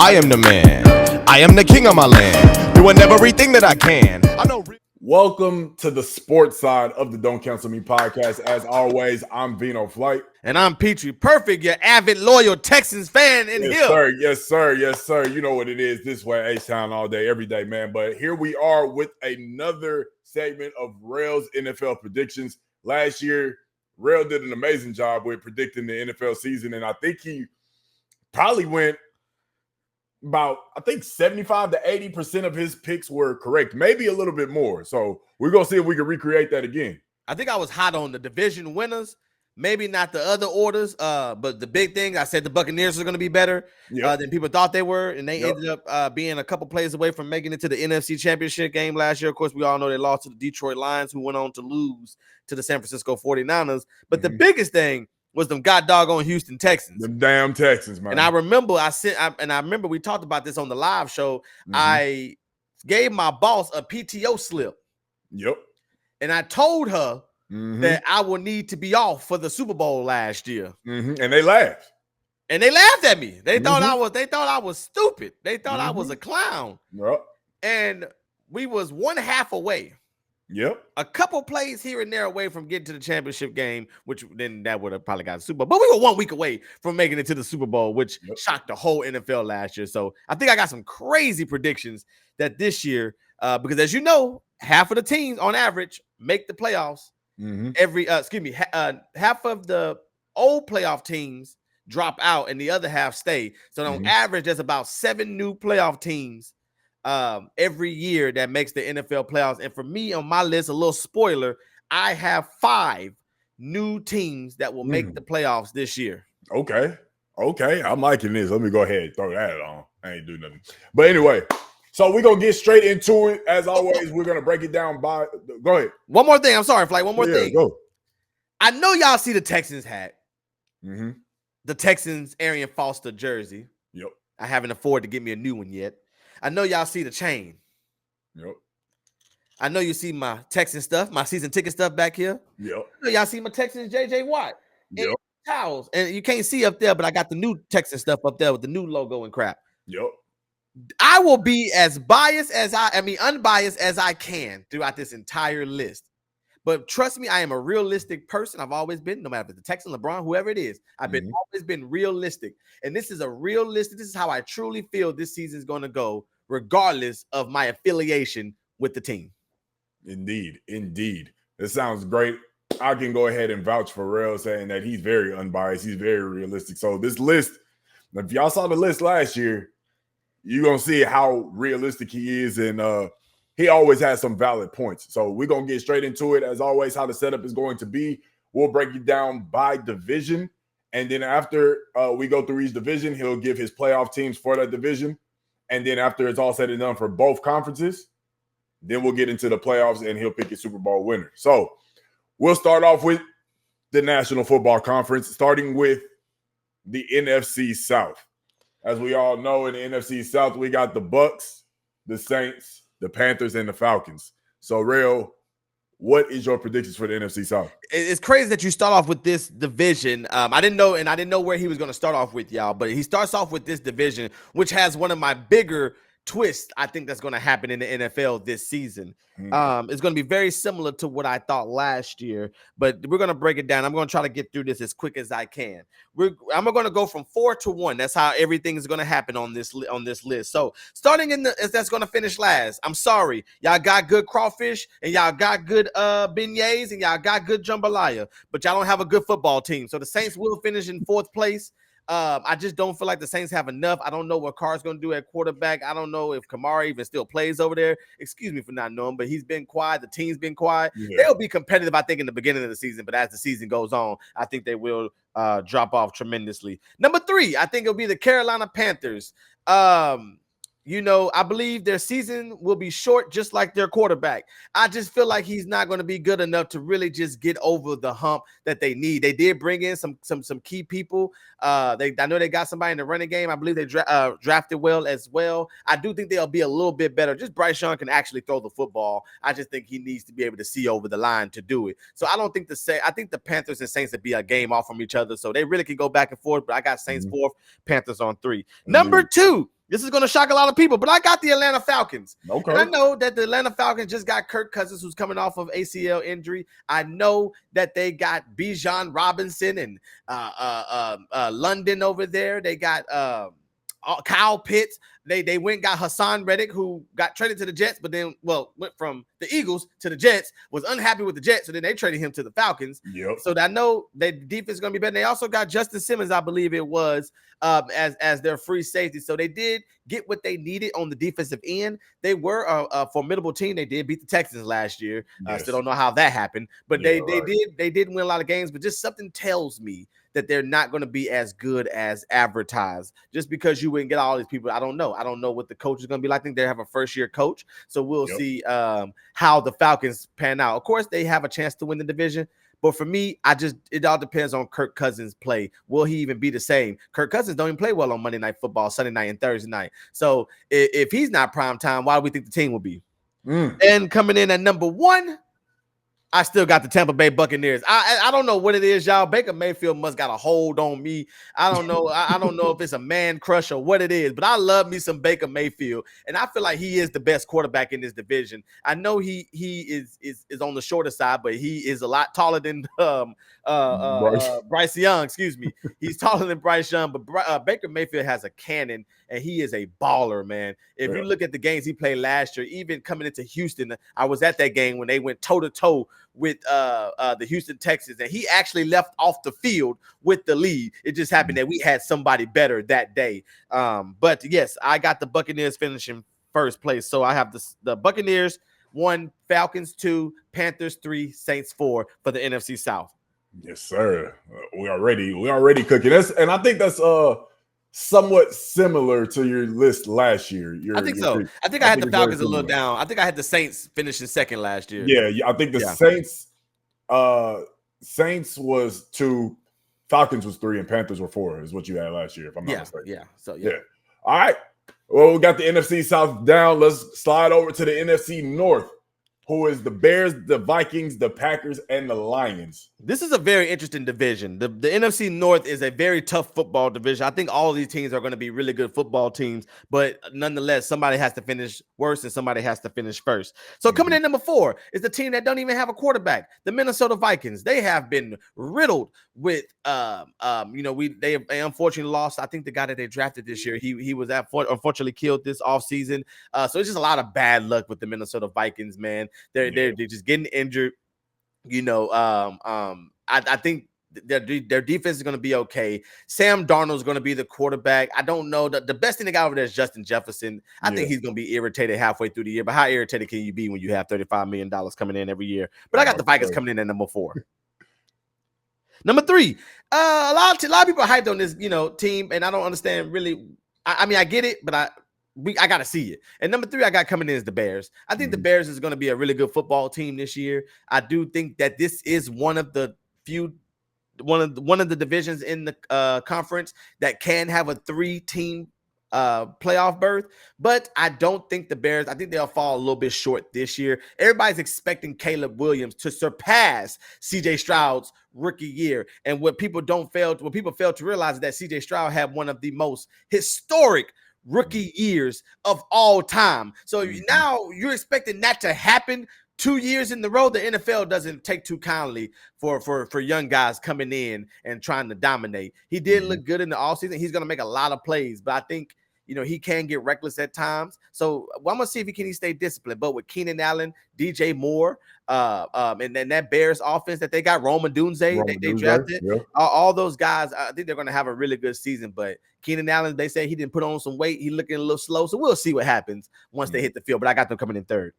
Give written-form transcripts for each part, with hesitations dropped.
I am the man. I am the king of my land. Doing everything that I can. I know. Welcome to the sports side of the Don't Cancel Me podcast. As always, I'm Vino Flight. And I'm Petrie Perfect, your avid, loyal Texans fan in Yes, here. sir. Yes, sir. Yes, sir. You know what it is. This way, H-Town all day, every day, man. But here we are with another segment of Rail's NFL predictions. Last year, Rail did an amazing job with predicting the NFL season, and I think he probably went about, 75 to 80% of his picks were correct, maybe a little bit more. So we're going to see if we can recreate that again. I think I was hot on the division winners, maybe not the other orders, but the big thing, I said the Buccaneers are going to be better than people thought they were, and they ended up being a couple plays away from making it to the NFC Championship game last year. Of course, we all know they lost to the Detroit Lions, who went on to lose to the San Francisco 49ers. But the biggest thing was them god doggone Houston Texans. Them damn Texans, man. And I remember we talked about this on the live show. I gave my boss a PTO slip. Yep. And I told her that I would need to be off for the Super Bowl last year. And they laughed. And they laughed at me. They thought I was stupid. They thought I was a clown. Yep. And we was one half away. Yep. A couple plays here and there away from getting to the championship game, which then that would have probably got the Super Bowl. But we were 1 week away from making it to the Super Bowl, which shocked the whole NFL last year. So I think I got some crazy predictions that this year, because as you know, half of the teams on average make the playoffs. Half of the old playoff teams drop out and the other half stay. So on average, there's about 7 new playoff teams every year that makes the NFL playoffs. And for me on my list, a little spoiler, I have 5 new teams that will make the playoffs this year. Okay. I'm liking this. Let me go ahead and throw that on. I ain't do nothing. But anyway, so we're going to get straight into it. As always, we're going to break it down by – go ahead. One more thing. I'm sorry, Flight. One more thing. Go. I know y'all see the Texans hat. The Texans Arian Foster jersey. Yep. I haven't afforded to get me a new one yet. I know y'all see the chain. Yep. I know you see my Texan stuff, my season ticket stuff back here. Yep. I know y'all see my Texans JJ Watt. Yep. And towels. And you can't see up there, but I got the new Texan stuff up there with the new logo and crap. Yep. I will be as unbiased as I can throughout this entire list. But trust me, I am a realistic person. I've always been, no matter if it's the Texan, LeBron, whoever it is. I've always been realistic. And this is this is how I truly feel this season is going to go, regardless of my affiliation with the team. Indeed. It sounds great. I can go ahead and vouch for Rail, saying that he's very unbiased. He's very realistic. So this list, if y'all saw the list last year, you're going to see how realistic he is. And he always has some valid points. So we're going to get straight into it. As always, how the setup is going to be. We'll break it down by division. And then after we go through each division, he'll give his playoff teams for that division. And then after it's all said and done for both conferences, then we'll get into the playoffs and he'll pick his Super Bowl winner. So we'll start off with the National Football Conference, starting with the NFC South. As we all know, in the NFC South, we got the Bucs, the Saints, the Panthers, and the Falcons. So, Rail, what is your predictions for the NFC South? It's crazy that you start off with this division. I didn't know where he was going to start off with, y'all, but he starts off with this division, which has one of my bigger twist I think that's going to happen in the NFL this season. It's going to be very similar to what I thought last year, but we're going to break it down. I'm going to try to get through this as quick as I can. I'm going to go from 4 to 1. That's how everything is going to happen on this list. So starting that's going to finish last. I'm sorry, y'all got good crawfish and y'all got good beignets and y'all got good jambalaya, but y'all don't have a good football team. So the Saints will finish in 4th place. I just don't feel like the Saints have enough. I don't know what Carr's going to do at quarterback. I don't know if Kamara even still plays over there. Excuse me for not knowing, but he's been quiet. The team's been quiet. Yeah. They'll be competitive, I think, in the beginning of the season, but as the season goes on, I think they will drop off tremendously. Number 3, I think it'll be the Carolina Panthers. I believe their season will be short, just like their quarterback. I just feel like he's not going to be good enough to really just get over the hump that they need. They did bring in some key people. I know they got somebody in the running game. I believe they drafted well as well. I do think they'll be a little bit better. Just Bryce Young can actually throw the football. I just think he needs to be able to see over the line to do it. So I don't think I think the Panthers and Saints would be a game off from each other. So they really can go back and forth. But I got Saints 4th, Panthers on 3. Number 2. This is going to shock a lot of people, but I got the Atlanta Falcons. Okay. And I know that the Atlanta Falcons just got Kirk Cousins, who's coming off of ACL injury. I know that they got Bijan Robinson and London over there. They got Kyle Pitts. They went and got Hassan Reddick, who got traded to the Jets, but then, went from the Eagles to the Jets, was unhappy with the Jets, so then they traded him to the Falcons. Yep. So I know that the defense is going to be better. They also got Justin Simmons, I believe it was, as their free safety. So they did get what they needed on the defensive end. They were a formidable team. They did beat the Texans last year. I still don't know how that happened, but they did win a lot of games. But just something tells me that they're not going to be as good as advertised. Just because you wouldn't get all these people, I don't know. I don't know what the coach is going to be like. I think they have a first-year coach, so we'll see how the Falcons pan out. Of course, they have a chance to win the division, but for me, it all depends on Kirk Cousins' play. Will he even be the same? Kirk Cousins don't even play well on Monday Night Football, Sunday night, and Thursday night. So if he's not prime time, why do we think the team will be? And coming in at number 1, I still got the Tampa Bay Buccaneers. I don't know what it is, y'all. Baker Mayfield must got a hold on me. I don't know. I don't know if it's a man crush or what it is, but I love me some Baker Mayfield, and I feel like he is the best quarterback in this division. I know he is on the shorter side, but he is a lot taller than Bryce Young. Excuse me, he's taller than Bryce Young, but Baker Mayfield has a cannon, and he is a baller, man. If you look at the games he played last year, even coming into Houston, I was at that game when they went toe to toe with the Houston Texans, and he actually left off the field with the lead. It just happened that we had somebody better that day. But yes, I got the Buccaneers finishing first place. So I have the Buccaneers 1, Falcons 2, Panthers 3, Saints 4 for the NFC South. Yes, sir. We already cooking. And I think that's somewhat similar to your list last year. I think so. I think I had the Falcons a little down. I think I had the Saints finishing second last year. Yeah. I think the Saints was 2, Falcons was 3, and Panthers were 4 is what you had last year, if I'm not mistaken. Yeah. So All right. Well, we got the NFC South down. Let's slide over to the NFC North, who is the Bears, the Vikings, the Packers, and the Lions. This is a very interesting division. The NFC North is a very tough football division. I think all of these teams are going to be really good football teams, but nonetheless, somebody has to finish worse and somebody has to finish first. So coming in number 4 is the team that don't even have a quarterback, the Minnesota Vikings. They have been riddled with, they unfortunately lost. I think the guy that they drafted this year, he was unfortunately killed this offseason. So it's just a lot of bad luck with the Minnesota Vikings, man. They're just getting injured. I think their defense is going to be okay. Sam Darnold is going to be the quarterback. I don't know. The best thing they got over there is Justin Jefferson. I think he's going to be irritated halfway through the year. But how irritated can you be when you have $35 million coming in every year? But I got the Vikings coming in at number 4. Number 3, a lot of people are hyped on this, team, and I don't understand really. I mean, I get it, but I got to see it. And number 3 I got coming in is the Bears. I think the Bears is going to be a really good football team this year. I do think that this is one of the divisions in the conference that can have a 3-team playoff berth, but I don't think the Bears, I think they'll fall a little bit short this year. Everybody's expecting Caleb Williams to surpass CJ Stroud's rookie year. And what people fail to realize is that CJ Stroud had one of the most historic rookie years of all time. So now you're expecting that to happen 2 years in the row. The NFL doesn't take too kindly for young guys coming in and trying to dominate. He did look good in the offseason. He's going to make a lot of plays, but I think he can get reckless at times. So I'm going to see if he can stay disciplined. But with Keenan Allen, DJ Moore, and then that Bears offense that they got, Rome Odunze, they drafted, all those guys, I think they're going to have a really good season. But Keenan Allen, they say he didn't put on some weight. He's looking a little slow. So we'll see what happens once they hit the field. But I got them coming in 3rd.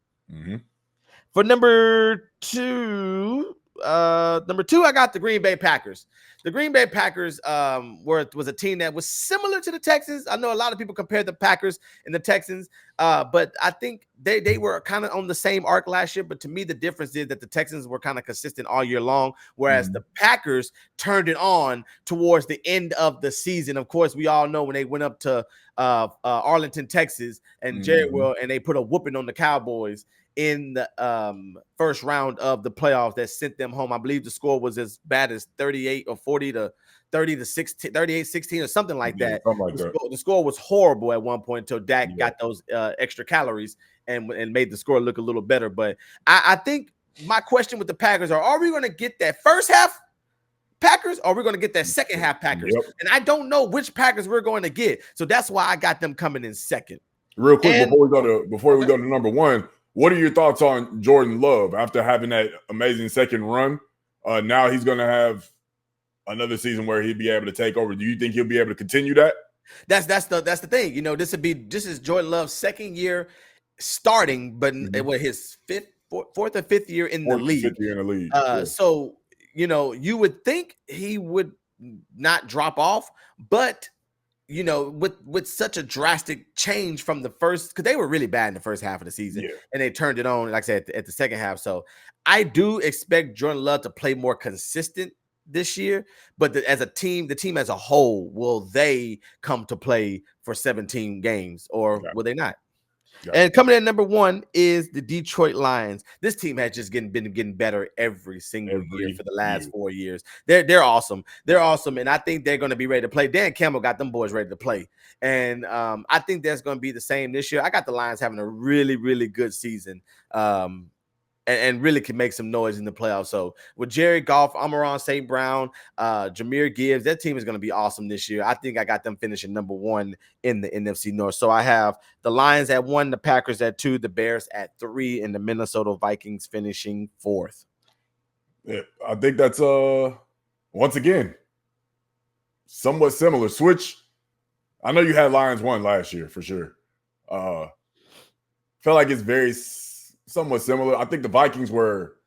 For number 2, I got the Green Bay Packers. The Green Bay Packers was a team that was similar to the Texans. I know a lot of people compare the Packers and the Texans, but I think they were kind of on the same arc last year. But to me, the difference is that the Texans were kind of consistent all year long, whereas the Packers turned it on towards the end of the season. Of course, we all know when they went up to Arlington, Texas, and Jared and they put a whooping on the Cowboys in the first round of the playoffs that sent them home. I believe the score was as bad as 38 or 40 to 30 to 16, 38-16 or something like Yeah, that. something like that. The score was horrible at one point until Dak Yeah. got those extra calories and made the score look a little better. But I think my question with the Packers are we going to get that first half Packers, or we're going to get that second half Packers? Yep. And I don't know which Packers we're going to get. So that's why I got them coming in second. Real quick, And before we go to number one, what are your thoughts on Jordan Love after having that amazing second run? Now he's going to have another season where he'd be able to take over. Do you think he'll be able to continue that? That's the thing. You know, this is Jordan Love's second year starting, but what his fourth or fifth year in the league. Fifth year in the league. So you know, you would think he would not drop off, but you know, with such a drastic change from the first, because they were really bad in the first half of the season, and they turned it on, like I said, at the second half. So I do expect Jordan Love to play more consistent this year, but as a team, the team as a whole, will they come to play for 17 games or will they not? And coming in number one is the Detroit Lions. This team has just been getting better every single year for the last 4 years. They're awesome. They're awesome, and I think they're going to be ready to play. Dan Campbell got them boys ready to play, and I think that's going to be the same this year. I got the Lions having a really, really good season. And really can make some noise in the playoffs. So with Jared Goff, Amon-Ra St. Brown, Jahmyr Gibbs, that team is going to be awesome this year. I think I got them finishing number one in the NFC North. So I have the Lions at 1, the Packers at 2, the Bears at 3, and the Minnesota Vikings finishing 4th. Yeah, I think that's once again somewhat similar. Switch. I know you had Lions 1 last year for sure. Felt like it's very somewhat similar. I think the Vikings were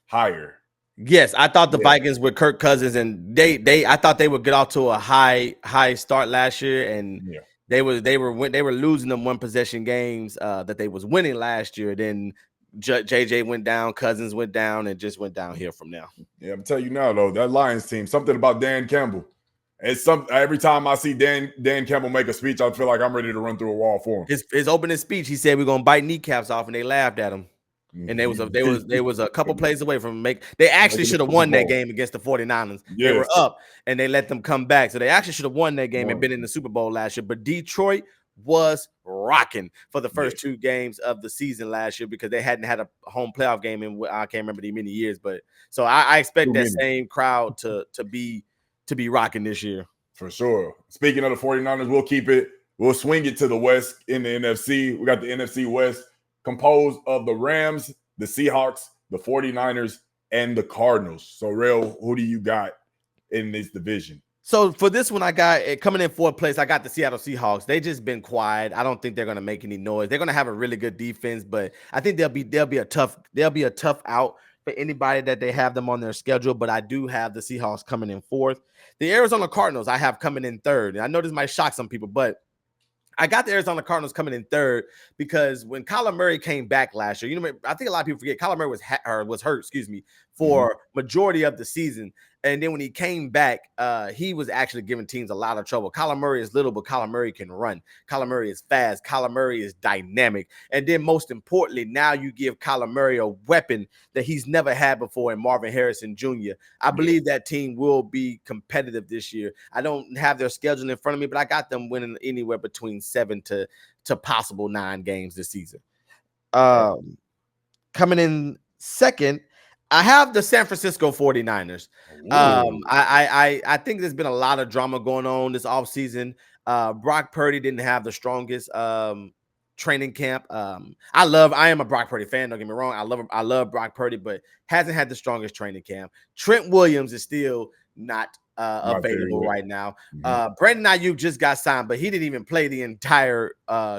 higher. Yes, I thought the Vikings with Kirk Cousins, and I thought they would get off to a high start last year, and they were losing them one possession games that they was winning last year. Then JJ went down, Cousins went down, and just went downhill from there. Yeah, I'm telling you now though, that Lions team, something about Dan Campbell. It's every time I see Dan Campbell make a speech, I feel like I'm ready to run through a wall for him. His opening speech, he said we're gonna bite kneecaps off, and they laughed at him. And they was a couple plays away from they actually should have won that game against the 49ers. They were up and they let them come back. So they actually should have won that game and been in the Super Bowl last year. But Detroit was rocking for the first 2 games of the season last year because they hadn't had a home playoff game in I can't remember the many years. But so I expect that same crowd to be rocking this year. For sure. Speaking of the 49ers, we'll swing it to the West in the NFC. We got the NFC West composed of the Rams, the Seahawks, the 49ers, and the Cardinals. So, Real, who do you got in this division? So for this one, I got coming in 4th place. I got the Seattle Seahawks. They just been quiet. I don't think they're going to make any noise. They're going to have a really good defense, but I think they'll be a tough out for anybody that they have them on their schedule. But I do have the Seahawks coming in 4th. The Arizona Cardinals I have coming in 3rd. And I know this might shock some people, but I got the Arizona Cardinals coming in 3rd because when Kyler Murray came back last year, I think a lot of people forget Kyler Murray was hurt, for majority of the season. And then when he came back, he was actually giving teams a lot of trouble. Kyler Murray is little, but Kyler Murray can run. Kyler Murray is fast. Kyler Murray is dynamic. And then most importantly, now you give Kyler Murray a weapon that he's never had before in Marvin Harrison Jr. I believe that team will be competitive this year. I don't have their schedule in front of me, but I got them winning anywhere between 7 to possible 9 games this season. Coming in 2nd, I have the San Francisco 49ers. I think there's been a lot of drama going on this offseason. Brock Purdy didn't have the strongest training camp. I am a Brock Purdy fan, don't get me wrong. I love Brock Purdy, but hasn't had the strongest training camp. Trent Williams is still not available right now. Brandon Ayuk just got signed, but he didn't even play the entire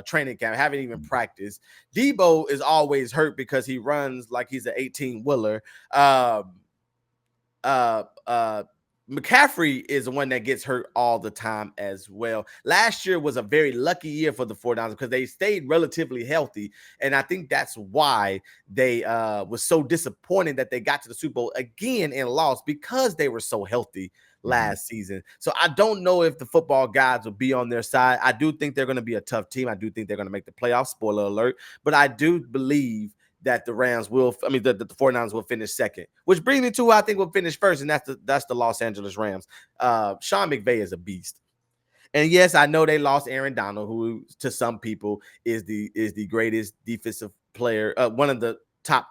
training camp, haven't even practiced. Debo is always hurt because he runs like he's an 18-wheeler. McCaffrey is the one that gets hurt all the time as well. Last year was a very lucky year for the 49ers because they stayed relatively healthy. And I think that's why they was so disappointed that they got to the Super Bowl again and lost because they were so healthy last season. So I don't know if the football gods will be on their side. I do think they're going to be a tough team. I do think they're going to make the playoffs, spoiler alert. But I do believe that the Rams will, I mean, that the 49ers will finish second, which brings me to who I think will finish first, and that's the Los Angeles Rams. Sean McVay is a beast. And yes, I know they lost Aaron Donald, who to some people is the greatest defensive player, one of the top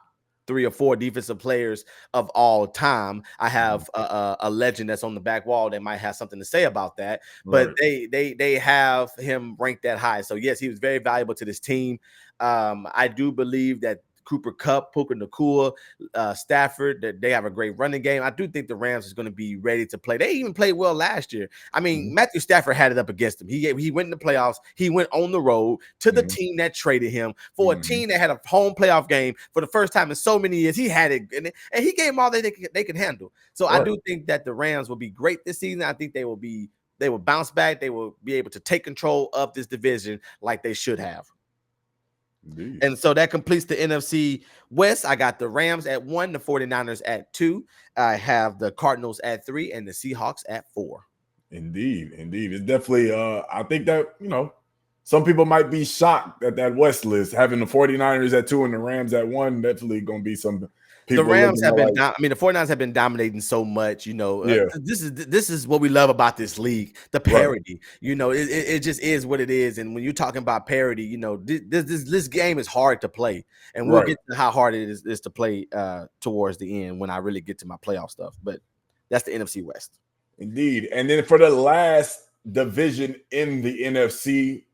3 or 4 defensive players of all time. I have a legend that's on the back wall that might have something to say about that, but Right. they have him ranked that high. So yes, he was very valuable to this team. I do believe that Cooper Kupp, Puka Nacua, Stafford, that they have a great running game. I do think the Rams is going to be ready to play. They even played well last year. I mean, Matthew Stafford had it up against him. He went in the playoffs. He went on the road to the team that traded him for a team that had a home playoff game for the first time in so many years. He had it, and he gave them all they could handle. So I do think that the Rams will be great this season. I think they will bounce back. They will be able to take control of this division like they should have. Indeed. And so that completes the NFC West. I got the Rams at 1, the 49ers at 2. I have the Cardinals at 3 and the Seahawks at 4. Indeed. It's definitely I think that, some people might be shocked at that West list, having the 49ers at 2 and the Rams at 1. Definitely gonna be some people. The Rams have been the 49ers have been dominating so much, this is what we love about this league, the parity. It just is what it is. And when you're talking about parity, this game is hard to play, and we'll get to how hard it is to play towards the end when I really get to my playoff stuff. But that's the NFC West. Indeed. And then for the last division in the NFC,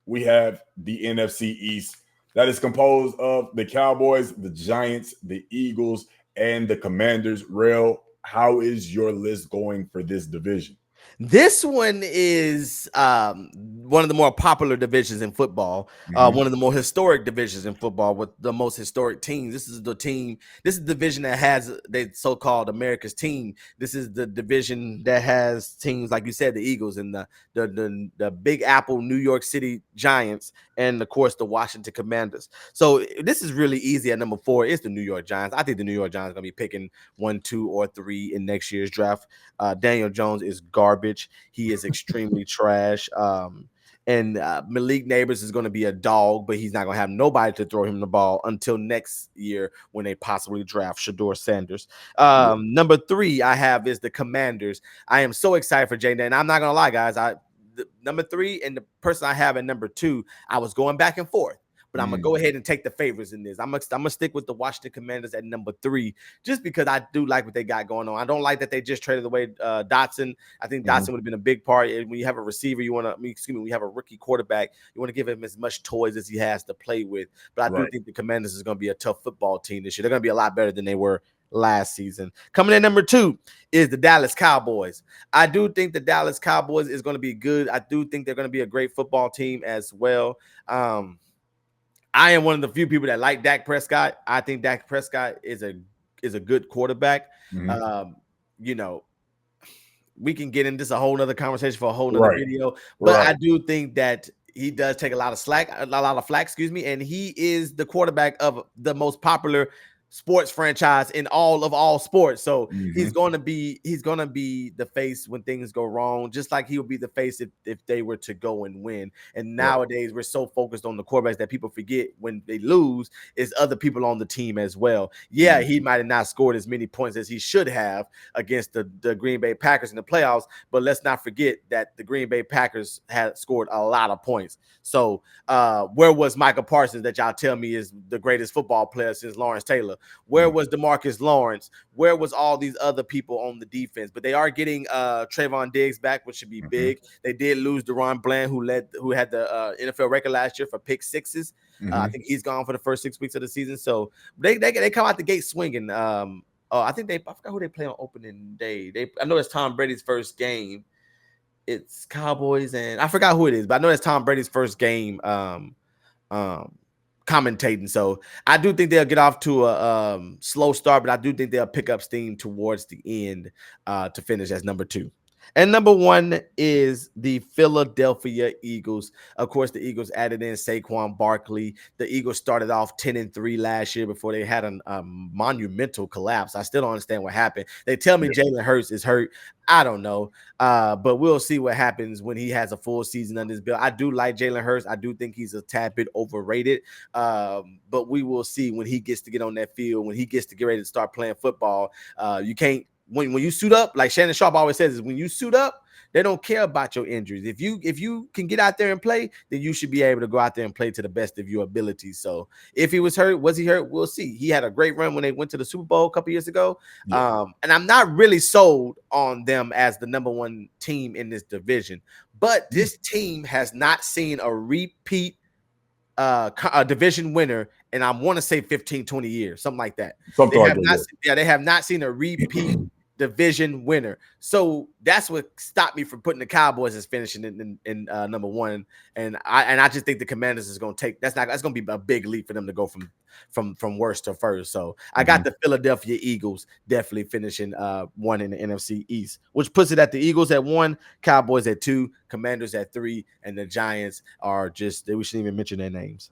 we have the NFC East. That is composed of the Cowboys, the Giants, the Eagles, and the Commanders. Rail, how is your list going for this division? This one is one of the more popular divisions in football, one of the more historic divisions in football with the most historic teams. This is the division that has the so-called America's team. This is the division that has teams, like you said, the Eagles and the Big Apple New York City Giants, and of course the Washington Commanders. So this is really easy at number 4. It's the New York Giants. I think the New York Giants are going to be picking 1, 2, or 3 in next year's draft. Daniel Jones is garbage. He is extremely trash. And Malik Neighbors is going to be a dog, but he's not going to have nobody to throw him the ball until next year when they possibly draft Shador Sanders. Number 3 I have is the Commanders. I am so excited for Jay. And I'm not going to lie, guys. Number 3 and the person I have at number 2, I was going back and forth. But I'm going to go ahead and take the favorites in this. I'm going to stick with the Washington Commanders at number 3, just because I do like what they got going on. I don't like that they just traded away Dotson. I think Dotson would have been a big part. When you have a receiver, when you have a rookie quarterback, you want to give him as much toys as he has to play with. But I do think the Commanders is going to be a tough football team this year. They're going to be a lot better than they were last season. Coming in number 2 is the Dallas Cowboys. I do think the Dallas Cowboys is going to be good. I do think they're going to be a great football team as well. I am one of the few people that like Dak Prescott. I think Dak Prescott is a good quarterback. We can get into this a whole nother conversation for a whole nother video, but I do think that he does take a lot of flack, and he is the quarterback of the most popular sports franchise in all sports. So he's going to be the face when things go wrong, just like he would be the face if they were to go and win. And nowadays we're so focused on the quarterbacks that people forget when they lose is other people on the team as well. He might have not scored as many points as he should have against the Green Bay Packers in the playoffs, but let's not forget that the Green Bay Packers had scored a lot of points. So where was Michael Parsons that y'all tell me is the greatest football player since Lawrence Taylor? Where was DeMarcus Lawrence? Where was all these other people on the defense? But they are getting Trayvon Diggs back, which should be big. They did lose Deron Bland, who had the NFL record last year for pick sixes. I think he's gone for the first 6 weeks of the season. So they come out the gate swinging. I forgot who they play on opening day. I know it's Tom Brady's first game. It's Cowboys, and I forgot who it is, but I know it's Tom Brady's first game commentating. So I do think they'll get off to a slow start, but I do think they'll pick up steam towards the end to finish as number 2. And number one is the Philadelphia Eagles. Of course, the Eagles added in Saquon Barkley. The Eagles started off 10-3 last year before they had a monumental collapse. I still don't understand what happened. They tell me Yeah. Jalen Hurts is hurt. I don't know. But we'll see what happens when he has a full season under his belt. I do like Jalen Hurts. I do think he's a tad bit overrated. But we will see when he gets to get on that field, when he gets to get ready to start playing football. You can't when you suit up, like Shannon Sharp always says, is when you suit up, they don't care about your injuries. If you can get out there and play, then you should be able to go out there and play to the best of your abilities. So if he was hurt, was he hurt? We'll see. He had a great run when they went to the Super Bowl a couple years ago. Yeah. And I'm not really sold on them as the number one team in this division, but this team has not seen a repeat a division winner, and I want to say 15, 20 years, something like that. Something They like have not, that. yeah, they have not seen a repeat division winner. So that's what stopped me from putting the Cowboys as finishing in number one. And I just think the Commanders is going to take that's going to be a big leap for them to go from worst to first. So I got the Philadelphia Eagles definitely finishing one in the NFC East, which puts it at the Eagles at 1, Cowboys at 2, Commanders at 3, and the Giants are just we shouldn't even mention their names.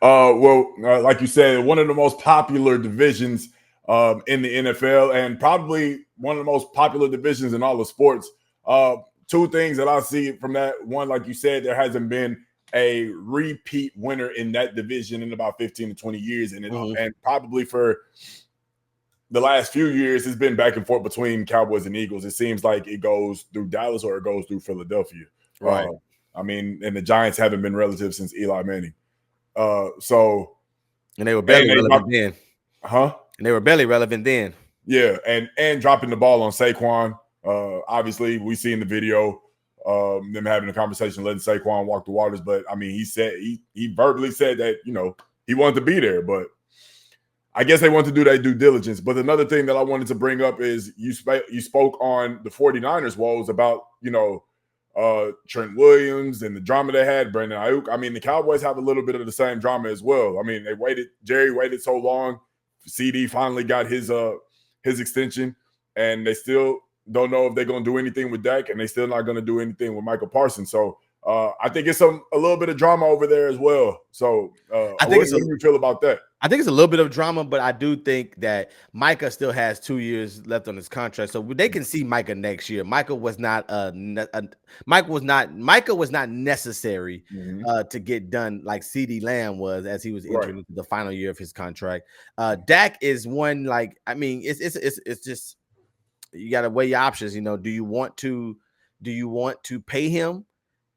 Like you said, one of the most popular divisions in the NFL, and probably one of the most popular divisions in all of sports. Two things that I see from that: one, like you said, there hasn't been a repeat winner in that division in about 15 to 20 years, and and probably for the last few years, it's been back and forth between Cowboys and Eagles. It seems like it goes through Dallas or it goes through Philadelphia. Right. I mean, and the Giants haven't been relative since Eli Manning. And they were barely relevant then. Huh? And they were barely relevant then. Yeah, and dropping the ball on Saquon. Obviously, we see in the video them having a conversation, letting Saquon walk the waters. But I mean, he verbally said that he wanted to be there, but I guess they want to do their due diligence. But another thing that I wanted to bring up is you spoke on the 49ers woes about Trent Williams and the drama they had, Brandon Ayuk. I mean, the Cowboys have a little bit of the same drama as well. I mean, Jerry waited so long. CD finally got his extension, and they still don't know if they're going to do anything with Dak, and they still not going to do anything with Michael Parsons. So I think it's a little bit of drama over there as well. So what do you feel about that? I think it's a little bit of drama, but I do think that Micah still has 2 years left on his contract, so they can see Micah next year. Micah was not necessary to get done like CD Lamb was as he was entering into the final year of his contract. Dak is one I mean, it's just you got to weigh your options. Do you want to pay him,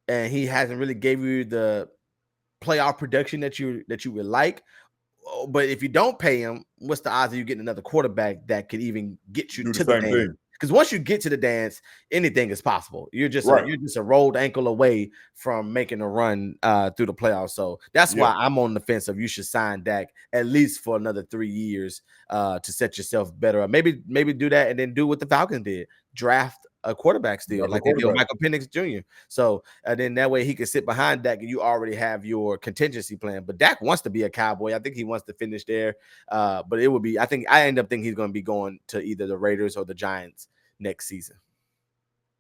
and he hasn't really gave you the playoff production that you would like? But if you don't pay him, what's the odds of you getting another quarterback that could even get you to the dance? Because once you get to the dance, anything is possible. You're just a rolled ankle away from making a run through the playoffs. So that's why I'm on the fence of you should sign Dak at least for another 3 years to set yourself better up. Maybe do that and then do what the Falcons did: draft a quarterback still, like they did with Michael Penix Jr. So then that way he can sit behind Dak and you already have your contingency plan. But Dak wants to be a Cowboy. I think he wants to finish there. But it would be, I end up thinking he's going to be going to either the Raiders or the Giants next season.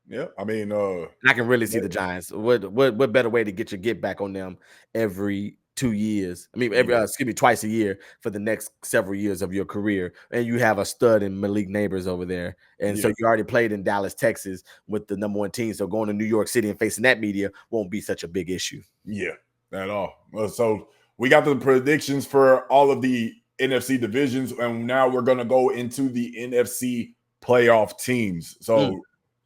Yeah, I mean, I can really see the Giants. What better way to get your get back on them every 2 years? I mean, twice a year for the next several years of your career, and you have a stud in Malik Neighbors over there, and so you already played in Dallas, Texas, with the number one team. So going to New York City and facing that media won't be such a big issue. Yeah, at all. So we got the predictions for all of the NFC divisions, and now we're going to go into the NFC playoff teams. So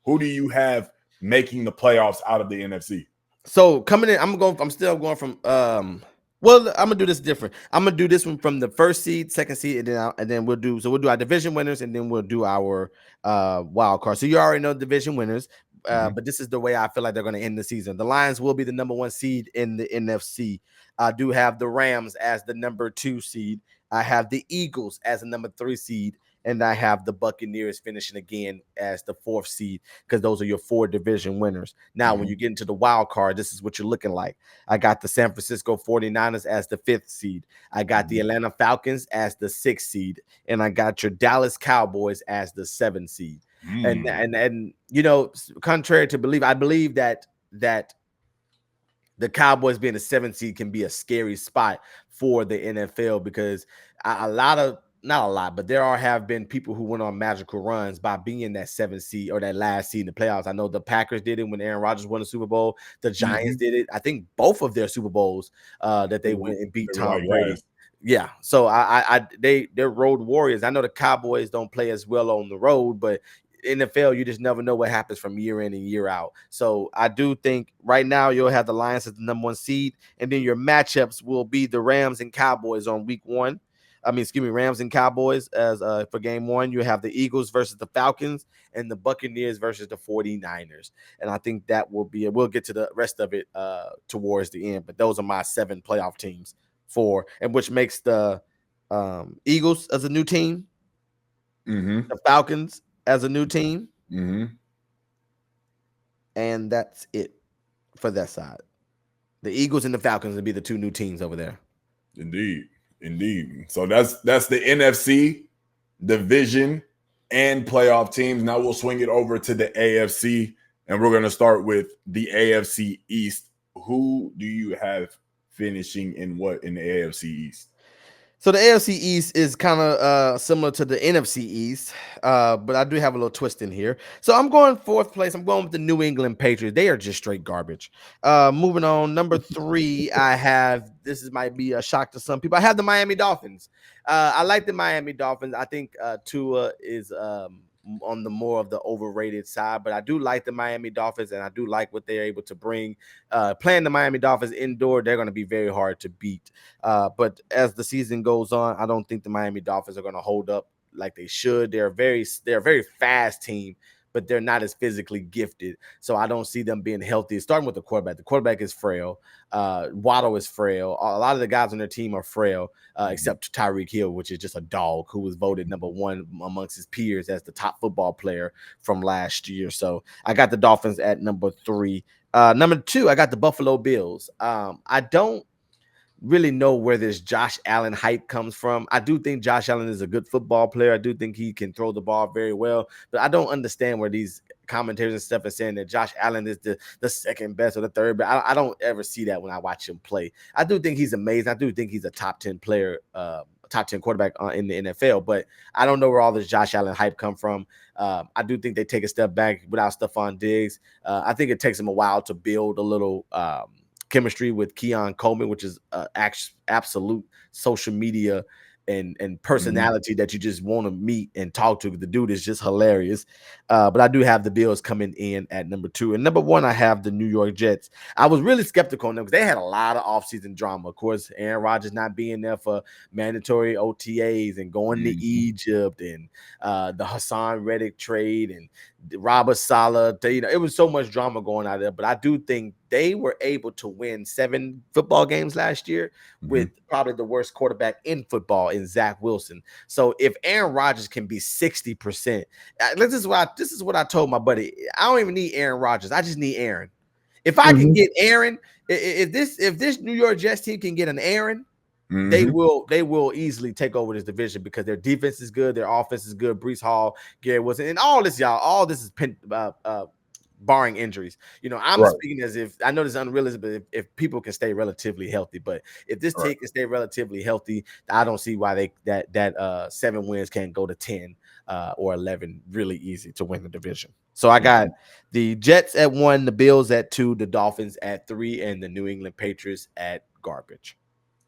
who do you have making the playoffs out of the NFC? So coming in, I'm still going from well, I'm gonna do this different. I'm gonna do this one from the first seed, second seed, and then we'll do our division winners, and then we'll do our wild card. So you already know division winners, but this is the way I feel like they're gonna end the season. The Lions will be the number 1 seed in the NFC. I do have the Rams as the number 2 seed. I have the Eagles as the number 3 seed, and I have the Buccaneers finishing again as the 4th seed because those are your 4 division winners. Now, when you get into the wild card, this is what you're looking like. I got the San Francisco 49ers as the 5th seed. I got the Atlanta Falcons as the 6th seed, and I got your Dallas Cowboys as the 7th seed. And you know, contrary to belief, I believe that the Cowboys being the 7th seed can be a scary spot for the NFL because a lot of, not a lot, but have been people who went on magical runs by being that 7th seed or that last seed in the playoffs. I know the Packers did it when Aaron Rodgers won the Super Bowl. The Giants did it. I think both of their Super Bowls that they went and beat They were like Tom Brady. last. Yeah, so they're road warriors. I know the Cowboys don't play as well on the road, but NFL, you just never know what happens from year in and year out. So I do think right now you'll have the Lions as the number 1 seed, and then your matchups will be the Rams and Cowboys on week 1. Rams and Cowboys as for game 1. You have the Eagles versus the Falcons and the Buccaneers versus the 49ers. And I think that will be, we'll get to the rest of it towards the end, but those are my 7 playoff teams and which makes the Eagles as a new team, the Falcons as a new team, and that's it for that side. The Eagles and the Falcons would be the 2 new teams over there. Indeed. So that's the NFC division and playoff teams. Now we'll swing it over to the AFC, and we're going to start with the AFC East. Who do you have finishing in what in the AFC East? So the AFC East is kind of similar to the NFC East, but I do have a little twist in here. So I'm going 4th place. I'm going with the New England Patriots. They are just straight garbage. Moving on, number 3, I have, might be a shock to some people, I have the Miami Dolphins. I like the Miami Dolphins. I think Tua is on the more of the overrated side, but I do like the Miami Dolphins, and I do like what they're able to bring. Playing the Miami Dolphins indoor, they're going to be very hard to beat. But as the season goes on, I don't think the Miami Dolphins are going to hold up like they should. They're a very fast team, but they're not as physically gifted. So I don't see them being healthy. Starting with the quarterback. The quarterback is frail. Waddle is frail. A lot of the guys on their team are frail, except Tyreek Hill, which is just a dog who was voted number 1 amongst his peers as the top football player from last year. So I got the Dolphins at number 3. Number 2, I got the Buffalo Bills. I don't really know where this Josh Allen hype comes from. I do think Josh Allen is a good football player. I do think he can throw the ball very well, but I don't understand where these commentators and stuff are saying that Josh Allen is the second best or the third best. I don't ever see that when I watch him play. I do think he's amazing. I do think he's a top 10 player, top 10 quarterback in the NFL, but I don't know where all this Josh Allen hype come from. I do think they take a step back without Stephon Diggs. I think it takes them a while to build a little chemistry with Keon Coleman, which is absolute social media and personality that you just want to meet and talk to. The dude is just hilarious. But I do have the Bills coming in at number 2. And number 1, I have the New York Jets. I was really skeptical on them because they had a lot of offseason drama. Of course, Aaron Rodgers not being there for mandatory OTAs and going to Egypt, and the Hassan Reddick trade and Robert Saleh. It was so much drama going out there. But I do think they were able to win 7 football games last year with probably the worst quarterback in football in Zach Wilson. So if Aaron Rodgers can be 60%, this is what I told my buddy. I don't even need Aaron Rodgers. I just need Aaron. If I can get Aaron, if this New York Jets team can get an Aaron, they will easily take over this division because their defense is good, their offense is good. Brees Hall, Gary Wilson, and all this is barring injuries. I'm speaking as if I know this is unrealistic, but if people can stay relatively healthy. But if this team can stay relatively healthy, I don't see why that 7 wins can't go to 10 or 11 really easy to win the division. So I got the Jets at 1, the Bills at 2, the Dolphins at 3, and the New England Patriots at garbage.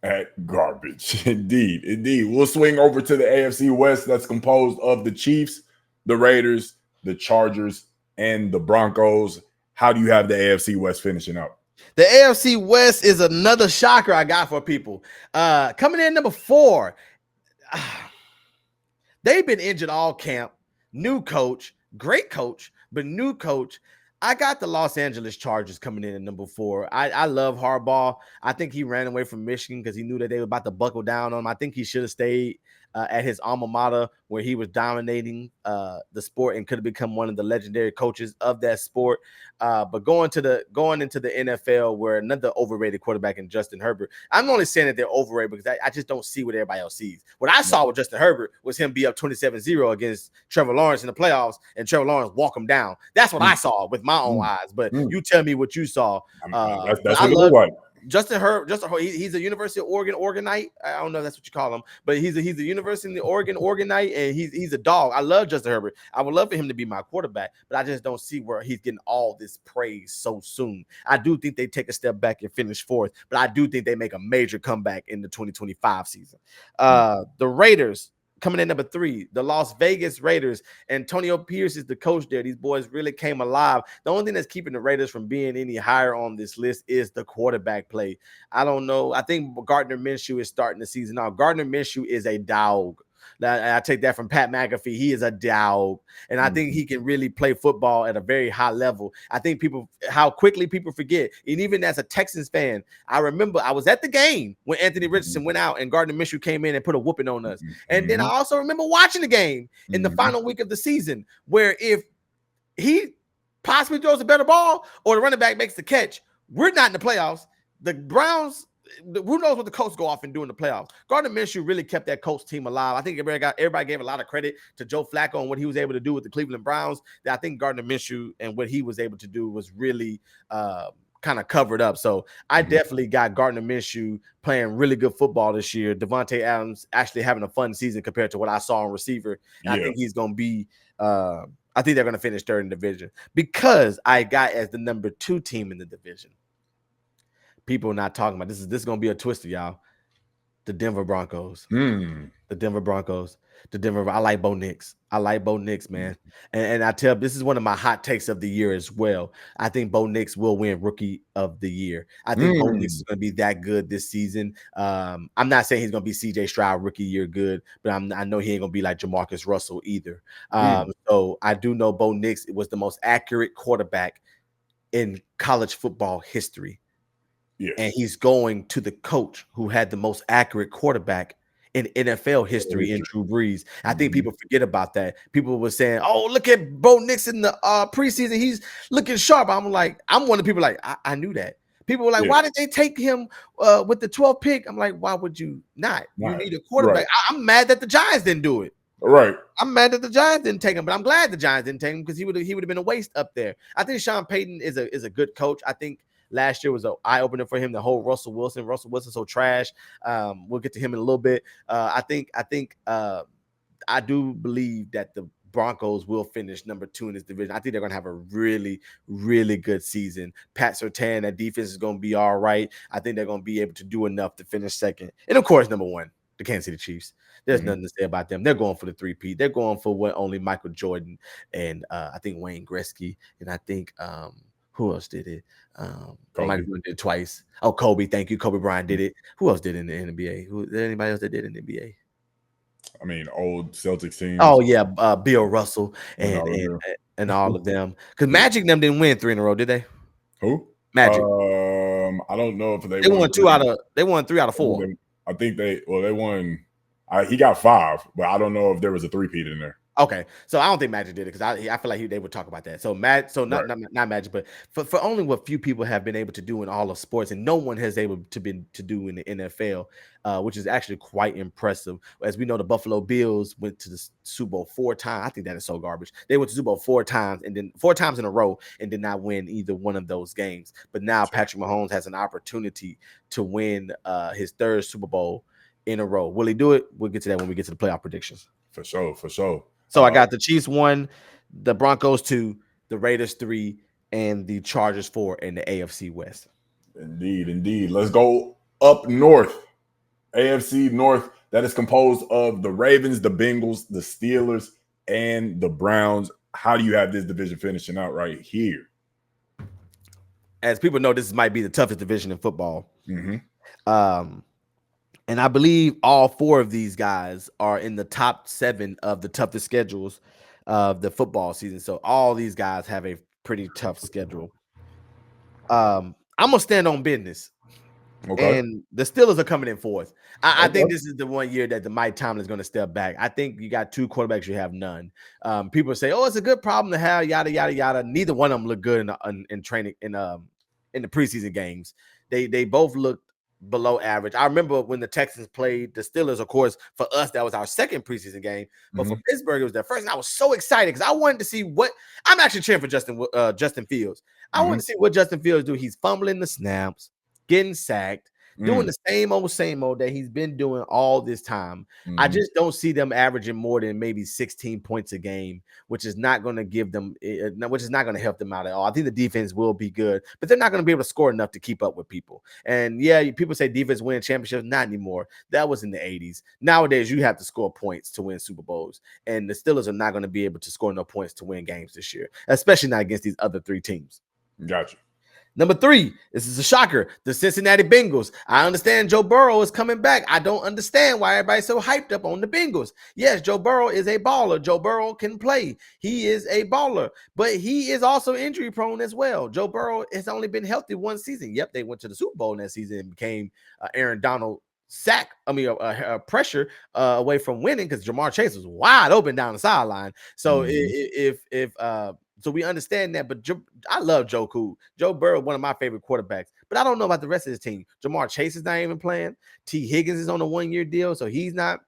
Indeed. We'll swing over to the AFC West that's composed of the Chiefs, the Raiders, the Chargers, and the Broncos. How do you have the AFC West finishing up? The AFC West is another shocker I got for people. Coming in number 4, they've been injured all camp. New coach, great coach, but new coach. I got the Los Angeles Chargers coming in at number 4. I love Harbaugh. I think he ran away from Michigan because he knew that they were about to buckle down on him. I think he should have stayed. at his alma mater, where he was dominating the sport and could have become one of the legendary coaches of that sport. But going into the NFL, where another overrated quarterback in Justin Herbert. I'm only saying that they're overrated because I just don't see what everybody else sees. What I saw with Justin Herbert was him be up 27-0 against Trevor Lawrence in the playoffs, and Trevor Lawrence walk him down. That's what I saw with my own eyes. But you tell me what you saw. That's I what it love looked like. Justin Herbert, he's a University of Oregon Oregonite. I don't know if that's what you call him, but he's a University of Oregon Oregonite, and he's a dog. I love Justin Herbert. I would love for him to be my quarterback, but I just don't see where he's getting all this praise so soon. I do think they take a step back and finish fourth, but I do think they make a major comeback in the 2025 season. The Raiders coming in number 3, the Las Vegas Raiders. Antonio Pierce is the coach there. These boys really came alive. The only thing that's keeping the Raiders from being any higher on this list is the quarterback play. I don't know. I think Gardner Minshew is starting the season out. Gardner Minshew is a dog. I take that from Pat McAfee. He is a dog, and I think he can really play football at a very high level. I think how quickly people forget, and even as a Texans fan, I remember I was at the game when Anthony Richardson went out and Gardner Minshew came in and put a whooping on us. And then I also remember watching the game in the final week of the season, where if he possibly throws a better ball or the running back makes the catch, we're not in the playoffs. The Browns, who knows what the Colts go off and do in the playoffs. Gardner Minshew really kept that Colts team alive. I think everybody gave a lot of credit to Joe Flacco and what he was able to do with the Cleveland Browns. I think Gardner Minshew and what he was able to do was really kind of covered up. So I definitely got Gardner Minshew playing really good football this year. Devontae Adams actually having a fun season compared to what I saw on receiver. I think he's going to be I think they're going to finish third in the division because I got as the number 2 team in the division. People are not talking about this. Is going to be a twister, y'all. The Denver Broncos. The Denver Broncos. I like Bo Nix. Man. And I tell you, this is one of my hot takes of the year as well. I think Bo Nix will win Rookie of the Year. I think Bo Nix is going to be that good this season. I'm not saying he's going to be CJ Stroud Rookie Year good, but I know he ain't going to be like Jamarcus Russell either. So I do know Bo Nix was the most accurate quarterback in college football history. Yes. And he's going to the coach who had the most accurate quarterback in NFL history in Drew Brees. I think people forget about that. People were saying, "Oh, look at Bo Nix in the preseason. He's looking sharp." I'm one of the people like, I knew that. People were like, "Why did they take him with the 12th pick?" I'm like, "Why would you not? You need a quarterback." Right. I'm mad that the Giants didn't do it. Right. I'm mad that the Giants didn't take him, but I'm glad the Giants didn't take him because he would have been a waste up there. I think Sean Payton is a good coach. I think last year was an eye-opener for him, the whole Russell Wilson so trash. We'll get to him in a little bit. I do believe that the Broncos will finish number 2 in this division. I think they're going to have a really, really good season. Pat Surtain, that defense is going to be all right. I think they're going to be able to do enough to finish second. And, of course, number 1, the Kansas City Chiefs. There's nothing to say about them. They're going for the 3-peat. They're going for what only Michael Jordan and I think Wayne Gretzky and I think who else did it? Michael Jordan did it twice. Oh, Kobe. Thank you. Kobe Bryant did it. Who else did it in the NBA? Anybody else that did it in the NBA? I mean, old Celtics teams. Oh, yeah. Bill Russell and all of them. Because Magic them didn't win 3 in a row, did they? Who? Magic. I don't know if they won 3 out of 4. I think they won. He got 5, but I don't know if there was a 3-peat in there. Okay, so I don't think Magic did it because I feel like they would talk about that. So not Magic, but for only what few people have been able to do in all of sports, and no one has able to do in the NFL, which is actually quite impressive. As we know, the Buffalo Bills went to the Super Bowl 4 times. I think that is so garbage. They went to Super Bowl 4 times and then 4 times in a row and did not win either one of those games. But now Patrick Mahomes has an opportunity to win his 3rd Super Bowl in a row. Will he do it? We'll get to that when we get to the playoff predictions. For sure. So I got the Chiefs 1, the Broncos 2, the Raiders 3, and the Chargers 4 in the AFC West. Indeed. Let's go up north. AFC North, that is composed of the Ravens, the Bengals, the Steelers, and the Browns. How do you have this division finishing out right here? As people know, this might be the toughest division in football. And I believe all 4 of these guys are in the top 7 of the toughest schedules of the football season. So all these guys have a pretty tough schedule. I'm going to stand on business. Okay. and the Steelers are coming in fourth. I think Okay. this is the one year that the Mike Tomlin is going to step back. I think you got two quarterbacks, you have none. People say, "Oh, it's a good problem to have." Yada yada yada. Neither one of them look good in training in the preseason games. They both looked below average. I remember when the Texans played the Steelers. Of course, for us that was our second preseason game, but for Mhm. Pittsburgh it was their first. And I was so excited because I wanted to see what I'm actually cheering for Justin Fields. I wanted Mhm. to see what Justin Fields do. He's fumbling the snaps, getting sacked, doing Mm. the same old that he's been doing all this time. I Mhm. just don't see them averaging more than maybe 16 points a game, which is not going to give them, which is not going to help them out at all. I think the defense will be good, but they're not going to be able to score enough to keep up with people. And yeah, people say defense win championships. Not anymore. That was in the 80s. Nowadays, you have to score points to win Super Bowls, and the Steelers are not going to be able to score no points to win games this year, especially not against these other three teams. Gotcha. Number three, this is a shocker. The Cincinnati Bengals. I understand Joe Burrow is coming back. I don't understand why everybody's so hyped up on the Bengals. Yes, Joe Burrow is a baller. Joe Burrow can play. He is a baller, but he is also injury prone as well. Joe Burrow has only been healthy one season. Yep, they went to the Super Bowl in that season and became Aaron Donald pressure away from winning because Jamar Chase was wide open down the sideline. So Mhm. if so we understand that, but I love Joe Cool. Joe Burrow, one of my favorite quarterbacks, but I don't know about the rest of his team. Jamar Chase is not even playing. T. Higgins is on a 1-year deal, so he's not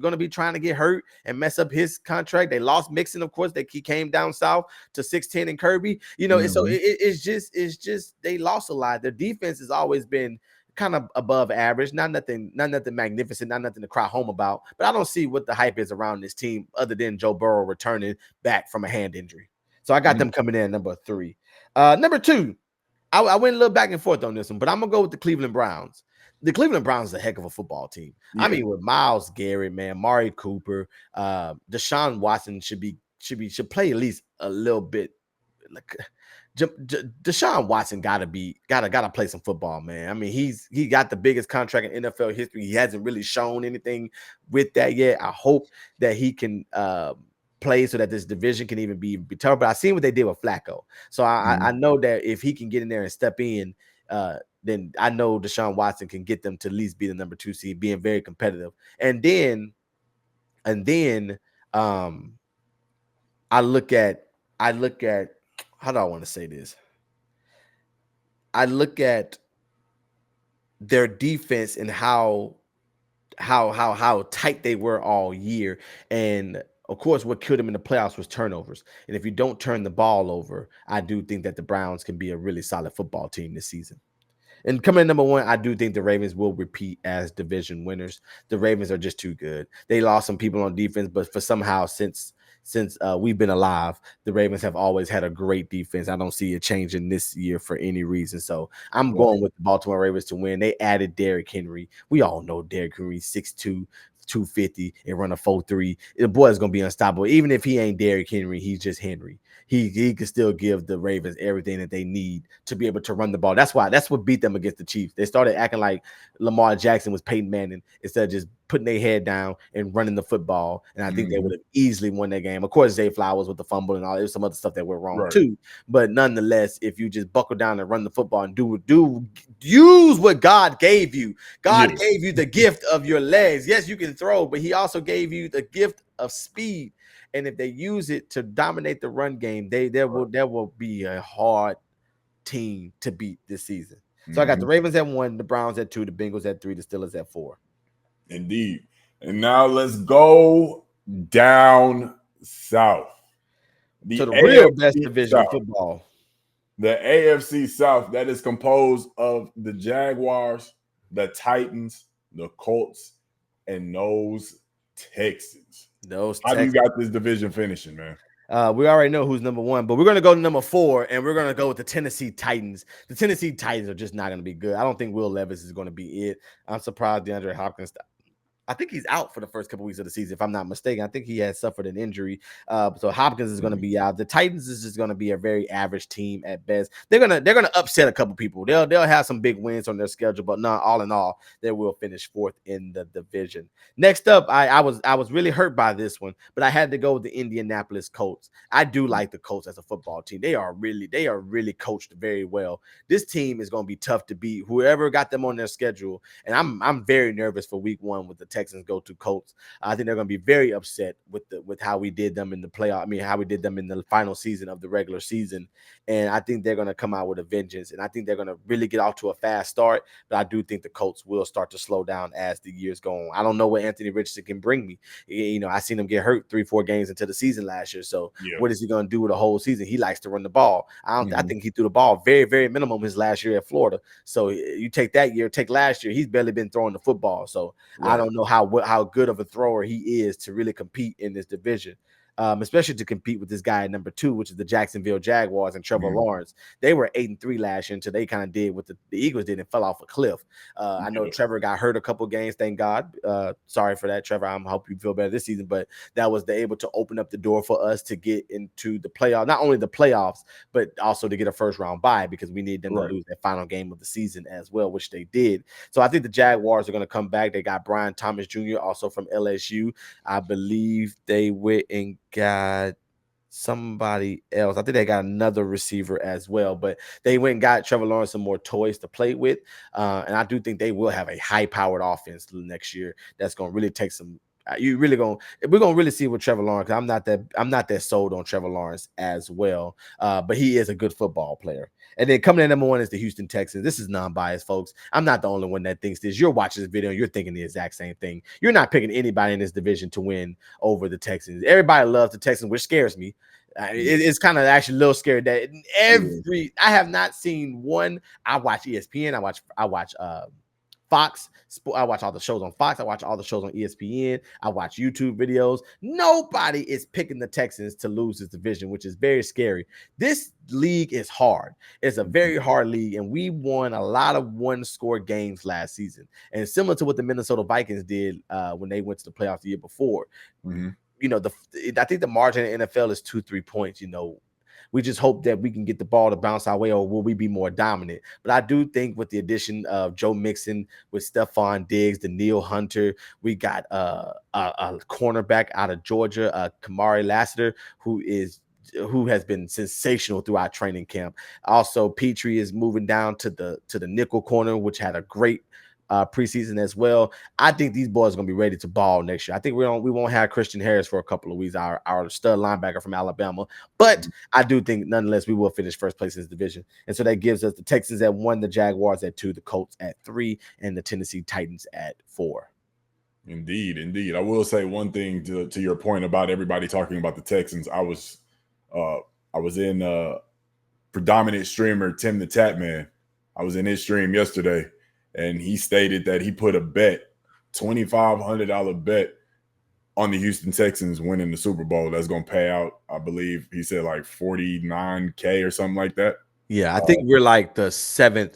going to be trying to get hurt and mess up his contract. They lost Mixon, of course. He came down south to 6'10" and Kirby. So Mhm. it's just they lost a lot. Their defense has always been kind of above average, not nothing magnificent, not nothing to cry home about. But I don't see what the hype is around this team other than Joe Burrow returning back from a hand injury. So I got Mhm. them coming in at number three. Number two, I went a little back and forth on this one, but I'm gonna go with the Cleveland Browns. The Cleveland Browns is a heck of a football team. I Yeah. mean, with Miles Garrett, man, Mari Cooper, Deshaun Watson should play at least a little bit. Like Deshaun Watson gotta play some football, man. I mean, he got the biggest contract in NFL history. He hasn't really shown anything with that yet. I hope that he can play so that this division can even be tough. But I seen what they did with Flacco, so I Mhm. know that if he can get in there and step in, then I know Deshaun Watson can get them to at least be the number 2 seed, being very competitive. And then um I look at I look at how do I want to say this? I look at their defense and how tight they were all year. And of course, what killed them in the playoffs was turnovers. And if you don't turn the ball over, I do think that the Browns can be a really solid football team this season. And coming in number one, I do think the Ravens will repeat as division winners. The Ravens are just too good. They lost some people on defense, but for somehow since we've been alive, the Ravens have always had a great defense. I don't see it changing this year for any reason. So I'm Right. going with the Baltimore Ravens to win. They added Derrick Henry. We all know Derrick Henry 6'2", 250 and run a 4.3. The boy is gonna be unstoppable. Even if he ain't Derrick Henry, he's just Henry. He can still give the Ravens everything that they need to be able to run the ball. That's what beat them against the Chiefs. They started acting like Lamar Jackson was Peyton Manning instead of just putting their head down and running the football. And I think they would Mhm. have easily won that game. Of course, Zay Flowers with the fumble and all. There's some other stuff that went wrong Right. too. But nonetheless, if you just buckle down and run the football and do use what God gave you. God Yeah. gave you the gift of your legs. Yes, you can throw, but He also gave you the gift of speed. And if they use it to dominate the run game, there will be a hard team to beat this season. So I got the Mhm. Ravens at 1, the Browns at 2, the Bengals at 3, the Steelers at 4. Indeed. And now let's go down south. To The the real best AFC division of South. football. The AFC South that is composed of the Jaguars, the Titans, the Colts, and those Texans. Those How do you Texans. got this division finishing, man? We already know who's number 1, but we're gonna go to number 4, and we're gonna go with the Tennessee Titans. The Tennessee Titans are just not gonna be good. I don't think Will Levis is gonna be it. I'm surprised DeAndre Hopkins I think he's out for the first couple weeks of the season, if I'm not mistaken. I think he has suffered an injury. So Hopkins is going to Mhm. be out. The Titans is just going to be a very average team at best. They're gonna upset a couple people. They'll have some big wins on their schedule, but not all in all, they will finish fourth in the division. Next up, I was really hurt by this one, but I had to go with the Indianapolis Colts. I do like the Colts as a football team. They are really coached very well. This team is going to be tough to beat. Whoever got them on their schedule, and I'm very nervous for week one with the Texans go to Colts. I think they're going to be very upset with how we did them in the playoff. I mean, how we did them in the final season of the regular season, and I think they're going to come out with a vengeance. And I think they're going to really get off to a fast start. But I do think the Colts will start to slow down as the years go on. I don't know what Anthony Richardson can bring me. I seen him get hurt 3-4 games into the season last year. So Yeah. what is he going to do with the whole season? He likes to run the ball. I Mhm. think he threw the ball very, very minimum his last year at Florida. So you take that year, take last year, he's barely been throwing the football. So I Right. don't know how good of a thrower he is to really compete in this division. Especially to compete with this guy at number 2, which is the Jacksonville Jaguars and Trevor Mhm. Lawrence. They were 8-3 last year until they kind of did what the Eagles did and fell off a cliff. I know Yeah. Trevor got hurt a couple games, thank God. Sorry for that, Trevor. I hope you feel better this season, but that was able to open up the door for us to get into the playoff, not only the playoffs, but also to get a first round bye because we need them to Right. lose that final game of the season as well, which they did. So I think the Jaguars are going to come back. They got Brian Thomas Jr. also from LSU. I believe they went and got somebody else. I think they got another receiver as well, but they went and got Trevor Lawrence some more toys to play with. And I do think they will have a high powered offense next year that's going to really take some. You really going We're gonna really see with Trevor Lawrence. I'm not that sold on Trevor Lawrence as well, but he is a good football player. And then coming in number 1 is the Houston Texans. This is non-biased, folks. I'm not the only one that thinks this. You're watching this video and you're thinking the exact same thing. You're not picking anybody in this division to win over the Texans. Everybody loves the Texans, which scares me. Yeah. It's kind of actually a little scary that Yeah. I have not seen one. I watch ESPN. I watch Fox. I watch all the shows on Fox. I watch all the shows on ESPN. I watch YouTube videos. Nobody is picking the Texans to lose this division, which is very scary. This league is hard. It's a Mhm. very hard league, and we won a lot of one-score games last season. And similar to what the Minnesota Vikings did when they went to the playoffs the year before, Mhm. I think the margin in the NFL is 2-3 points. We just hope that we can get the ball to bounce our way, or will we be more dominant? But I do think with the addition of Joe Mixon, with Stephon Diggs, the Neil Hunter, we got a cornerback out of Georgia, Kamari Lassiter, who has been sensational throughout training camp. Also, Petrie is moving down to the nickel corner, which had a great preseason as well. I think these boys are gonna be ready to ball next year. I think we won't have Christian Harris for a couple of weeks, our stud linebacker from Alabama, but Mhm. I do think nonetheless we will finish first place in this division, and so that gives us the Texans at 1, the Jaguars at 2, the Colts at 3, and the Tennessee Titans at 4. Indeed, indeed. I will say one thing to your point about everybody talking about the Texans. Uh I was in predominant streamer Tim the Tapman. I was in his stream yesterday, and he stated that he put a bet, $2,500 bet on the Houston Texans winning the Super Bowl. That's going to pay out, I believe he said like 49K or something like that. Yeah, I think Uh, we're like the 7th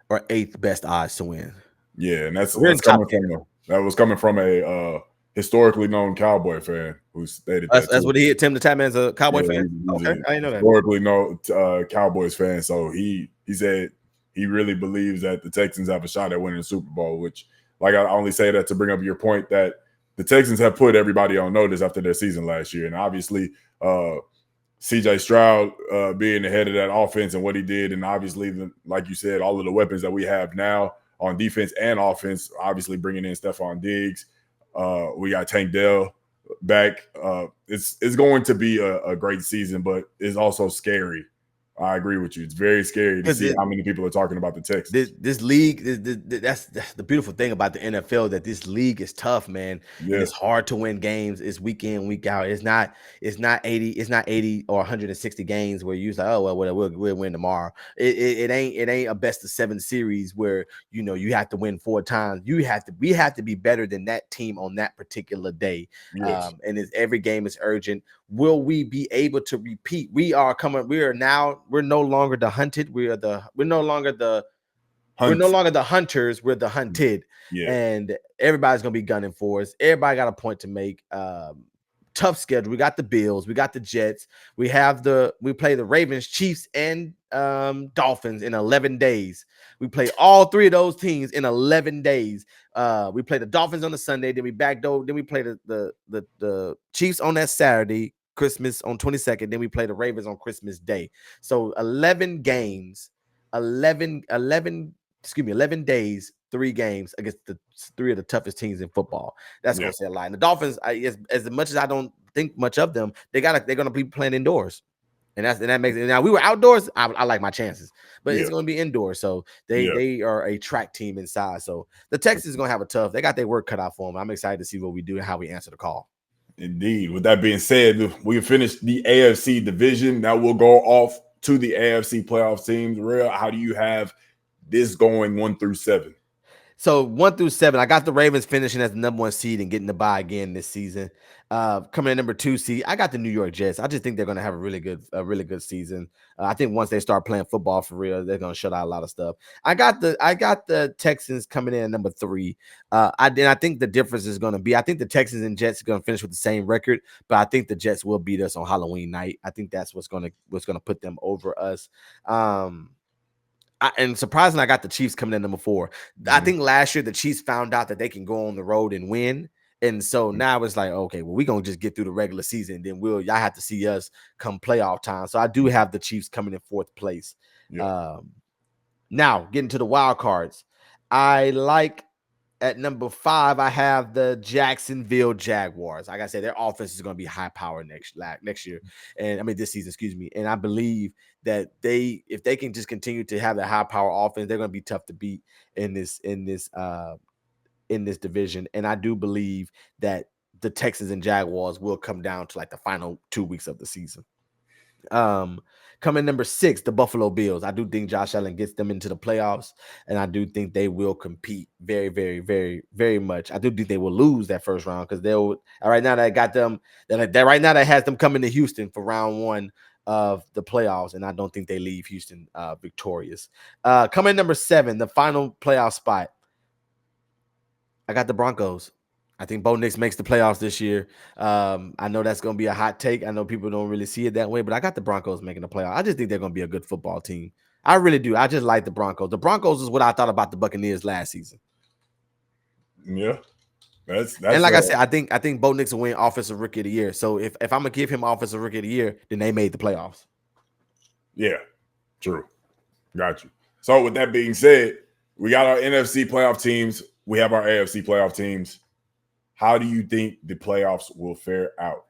or 8th best odds to win. yeah, and that's We're in that's top coming 10. from that was coming from a historically known Cowboy fan who stated that That's too. what he hit. Tim the Tapman's a Cowboy Yeah, fan. he's Okay, a I didn't know that. historically known Cowboys fan. So he said he really believes that the Texans have a shot at winning the Super Bowl. Which, like, I only say that to bring up your point that the Texans have put everybody on notice after their season last year, and obviously, C.J. Stroud being the head of that offense and what he did, and obviously, like you said, all of the weapons that we have now on defense and offense. Obviously, bringing in Stephon Diggs, we got Tank Dell back. It's going to be a great season, but it's also scary. I agree with you. It's very scary to Because see how many people are talking about the this Texans. this league, that's the beautiful thing about the NFL, that this league is tough, man, and Yeah, it's hard to win games. It's week in, week out. It's not 80 or 160 games where you're like, oh well, we'll win tomorrow. It ain't a best of 7 series where you have to win 4 times. We have to be better than that team on that particular day. yes. And every game is urgent. Will we be able to repeat? We're no longer the hunted. We're no longer the We're no Hunt. longer the hunters, we're the hunted, Yeah. and everybody's gonna be gunning for us. Everybody got a point to make. Tough schedule. We got the Bills, we got the Jets, we play the Ravens, Chiefs, and Dolphins in 11 days. We play all three of those teams in 11 days. We play the Dolphins on the Sunday, then we backdoor, then we play the Chiefs on that Saturday, Christmas on 22nd, then we play the Ravens on Christmas Day. So 11 games, 11 days, 3 games against the 3 of the toughest teams in football. That's Yeah. gonna say a lot. And the Dolphins, as much as I don't think much of them, they're gonna be playing indoors. And that makes it. Now we were outdoors. I like my chances, but it's Yeah. going to be indoors. So Yeah. they are a track team inside. So the Texans going to have a tough. They got their work cut out for them. I'm excited to see what we do and how we answer the call. Indeed. With that being said, we finished the AFC division. Now we'll go off to the AFC playoff teams. Real, how do you have this going 1 through 7? So 1 through 7, I got the Ravens finishing as the number 1 seed and getting the bye again this season. Coming in number 2 seed, I got the New York Jets. I just think they're going to have a really good season. I think once they start playing football for real, they're going to shut out a lot of stuff. I got the Texans coming in at number 3. I think the difference is going to be, I think the Texans and Jets are going to finish with the same record, but I think the Jets will beat us on Halloween night. I think that's what's going to put them over us. And surprisingly, I got the Chiefs coming in number 4. I think last year the Chiefs found out that they can go on the road and win. And so now it's like, okay, well, we're going to just get through the regular season. And then y'all have to see us come playoff time. So I do have the Chiefs coming in 4th place. Yeah. Now, getting to the wild cards. I like at number 5, I have the Jacksonville Jaguars. Like I said, their offense is going to be high power next year. And I mean, this season, excuse me. And I believe that if they can just continue to have that high power offense, they're going to be tough to beat in this division. And I do believe that the Texans and Jaguars will come down to like the final 2 weeks of the season. Coming number 6, the Buffalo Bills. I do think Josh Allen gets them into the playoffs, and I do think they will compete very, very, very, very much. I do think they will lose that first round because they'll right now that got them that right now that has them coming to Houston for round 1 of the playoffs, and I don't think they leave Houston victorious. Coming number 7, the final playoff spot. I got the Broncos. I think Bo Nix makes the playoffs this year. I know that's going to be a hot take. I know people don't really see it that way, but I got the Broncos making the playoffs. I just think they're going to be a good football team. I really do. I just like the Broncos. The Broncos is what I thought about the Buccaneers last season. Yeah. That's and like I said, I think Bo Nix will win Offensive Rookie of the Year. So if I'm going to give him Offensive Rookie of the Year, then they made the playoffs. Yeah, true. Got you. So with that being said, we got our NFC playoff teams. We have our AFC playoff teams. How do you think the playoffs will fare out?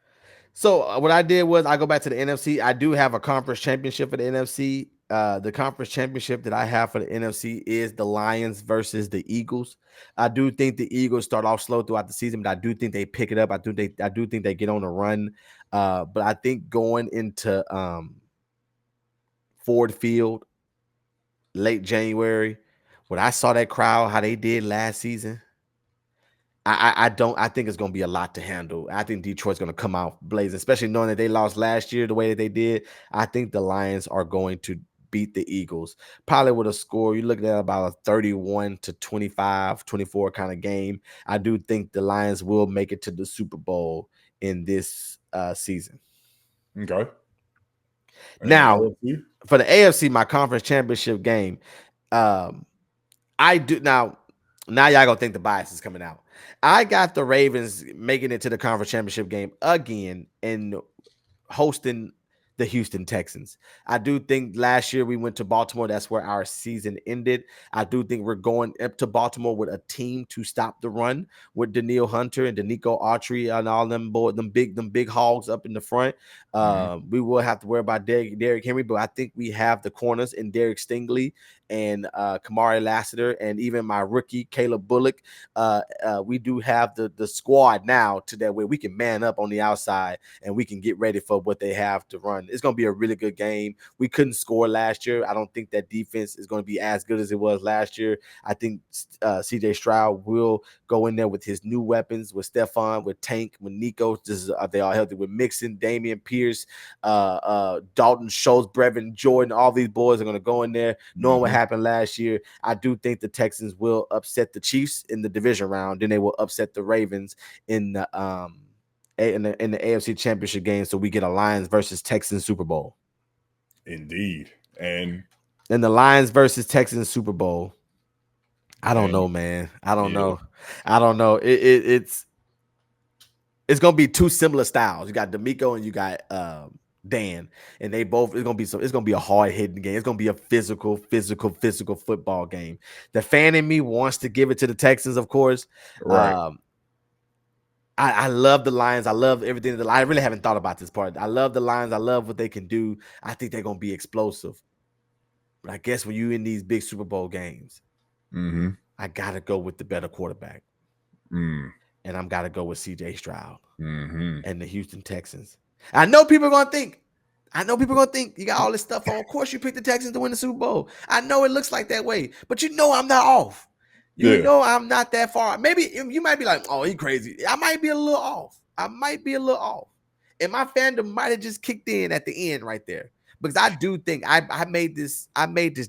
So what I did was I go back to the NFC. I do have a conference championship for the NFC. The conference championship that I have for the NFC is the Lions versus the Eagles. I do think the Eagles start off slow throughout the season, but I do think they pick it up. I do think they get on a run. But I think going into Ford Field late January, when I saw that crowd, how they did last season, I think it's going to be a lot to handle. I think Detroit's going to come out blazing, especially knowing that they lost last year the way that they did. I think the Lions are going to beat the Eagles, probably with a score. You're looking at about a 31-25, 24 kind of game. I do think the Lions will make it to the Super Bowl in this season. Okay. Now, for the AFC, my conference championship game, I do now y'all gonna think the bias is coming out. I got the Ravens making it to the conference championship game again and hosting the Houston Texans. I do think last year we went to Baltimore. That's where our season ended. I do think we're going up to Baltimore with a team to stop the run with Daniil Hunter and Danico Autry and all them big hogs up in the front. We will have to worry about Derrick Henry, but I think we have the corners in Derek Stingley and Kamari Lassiter and even my rookie Caleb Bullock. We do have the squad now to that way we can man up on the outside and we can get ready for what they have to run. It's going to be a really good game. We couldn't score last year. I don't think that defense is going to be as good as it was last year. I think CJ Stroud will go in there with his new weapons, with Stephon, with Tank, with Nico. They all healthy, with Mixon, Damian Pierce, Dalton Schultz, Brevin Jordan. All these boys are going to go in there knowing what happened last year. I do think the Texans will upset the Chiefs in the division round. Then they will upset the Ravens in the in the AFC Championship game. So we get a Lions versus Texans Super Bowl. Indeed. And Then the Lions versus Texans Super Bowl. I don't and know, man. I don't yeah, know. I don't know. It's gonna be two similar styles. You got D'Amico and you got Dan, and they both it's gonna be a hard hitting game. It's gonna be a physical football game. The fan in me wants to give it to the Texans, of course. right. I love the Lions. I love everything. I really haven't thought about this part. I love the Lions. I love what they can do. I think they're gonna be explosive. But I guess when you in these big Super Bowl games, Mm-hmm. I gotta go with the better quarterback, Mm. and I'm gotta go with C.J. Stroud Mm-hmm. and the Houston Texans. I know people are gonna think. You got all this stuff on. Of course, you picked the Texans to win the Super Bowl. I know it looks like that way, but you know I'm not off. You Yeah. know I'm not that far. Maybe you might be like, "Oh, he crazy." I might be a little off. And my fandom might have just kicked in at the end right there because I do think I made this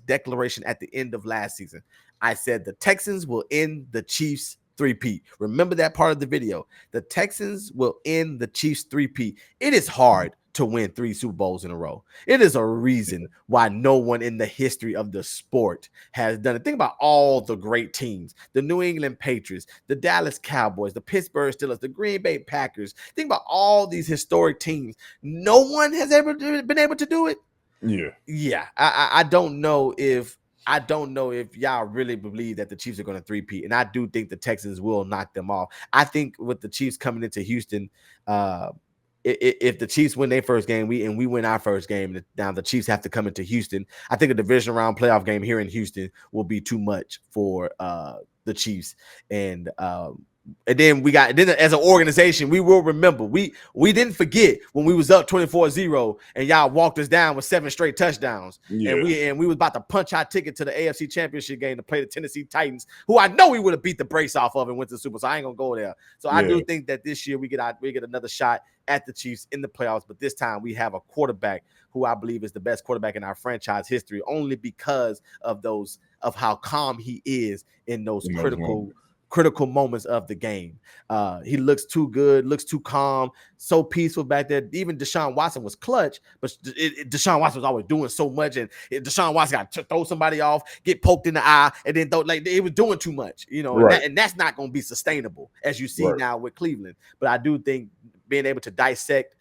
declaration at the end of last season. I said the Texans will end the Chiefs three-peat. Remember that part of the video. The Texans will end the Chiefs three-peat. It is hard to win 3 Super Bowls in a row. It is a reason why no one in the history of the sport has done it. Think about all the great teams: the New England Patriots, the Dallas Cowboys, the Pittsburgh Steelers, the Green Bay Packers. Think about all these historic teams. No one has ever been able to do it. Yeah. Yeah, I don't know if y'all really believe that the Chiefs are going to three-peat, and I do think the Texans will knock them off. I think with the Chiefs coming into Houston, if the Chiefs win their first game, we win our first game, now the Chiefs have to come into Houston. I think a division round playoff game here in Houston will be too much for the Chiefs, and then as an organization, we will remember. We didn't forget when we was up 24-0 and y'all walked us down with 7 straight touchdowns. Yeah. And we was about to punch our ticket to the AFC Championship game to play the Tennessee Titans, who I know we would have beat the brace off of and went to the Super Bowl. So I ain't gonna go there. So I do think that this year we get another shot at the Chiefs in the playoffs, but this time we have a quarterback who I believe is the best quarterback in our franchise history, only because of how calm he is in those critical moments of the game. He looks too good, looks too calm, so peaceful back there. Even Deshaun Watson was clutch, but Deshaun Watson was always doing so much, and Deshaun Watson got to throw somebody off, get poked in the eye, and then it was doing too much, and that's not going to be sustainable, as you see now with Cleveland. But I do think being able to dissect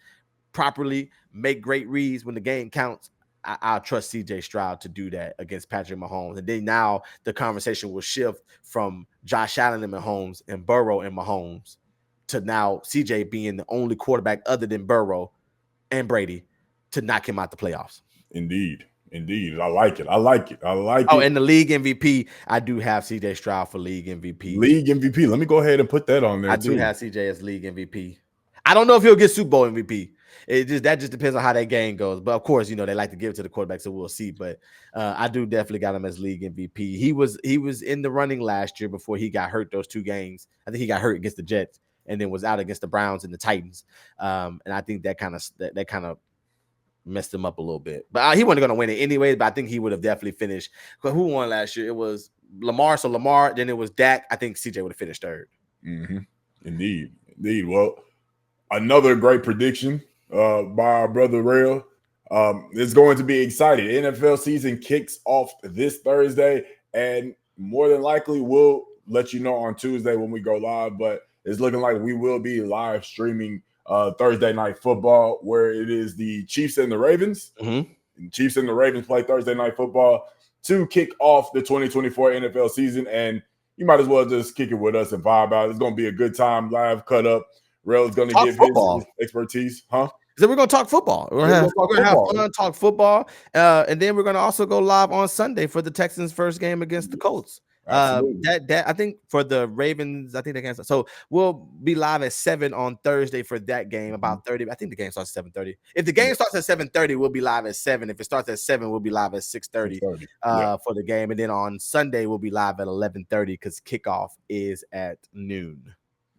properly, make great reads when the game counts, I'll trust CJ Stroud to do that against Patrick Mahomes. And then now the conversation will shift from Josh Allen and Mahomes and Burrow and Mahomes to now CJ being the only quarterback other than Burrow and Brady to knock him out the playoffs. Indeed. I like it. And the league MVP, I do have CJ Stroud for league MVP. Let me go ahead and put that on there too. I do have CJ as league MVP. I don't know if he'll get Super Bowl MVP. That just depends on how that game goes. But of course, they like to give it to the quarterback, so we'll see. But I do definitely got him as league MVP. He was in the running last year before he got hurt those 2 games. I think he got hurt against the Jets and then was out against the Browns and the Titans. And I think that kind of messed him up a little bit. But he wasn't going to win it anyways. But I think he would have definitely finished. But who won last year? It was Lamar. So Lamar. Then it was Dak. I think CJ would have finished 3rd. Mm-hmm. Indeed. Well, another great prediction by our brother Rail. It's going to be exciting. NFL season kicks off this Thursday, and more than likely we'll let you know on Tuesday when we go live. But it's looking like we will be live streaming Thursday night football, where it is the Chiefs and the Ravens. Mm-hmm. And Chiefs and the Ravens play Thursday night football to kick off the 2024 NFL season, and you might as well just kick it with us and vibe out. It's going to be a good time. Live cut up. Rail is going to give his expertise, huh? So we're going to talk football. We're going to have fun, talk football. And then we're going to also go live on Sunday for the Texans' first game against the Colts. That I think for the Ravens, I think they can. So we'll be live at 7 on Thursday for that game, about 30. I think the game starts at 7:30. If the game starts at 7:30, we'll be live at 7. If it starts at 7, we'll be live at 6:30 for the game. And then on Sunday, we'll be live at 11:30 because kickoff is at noon.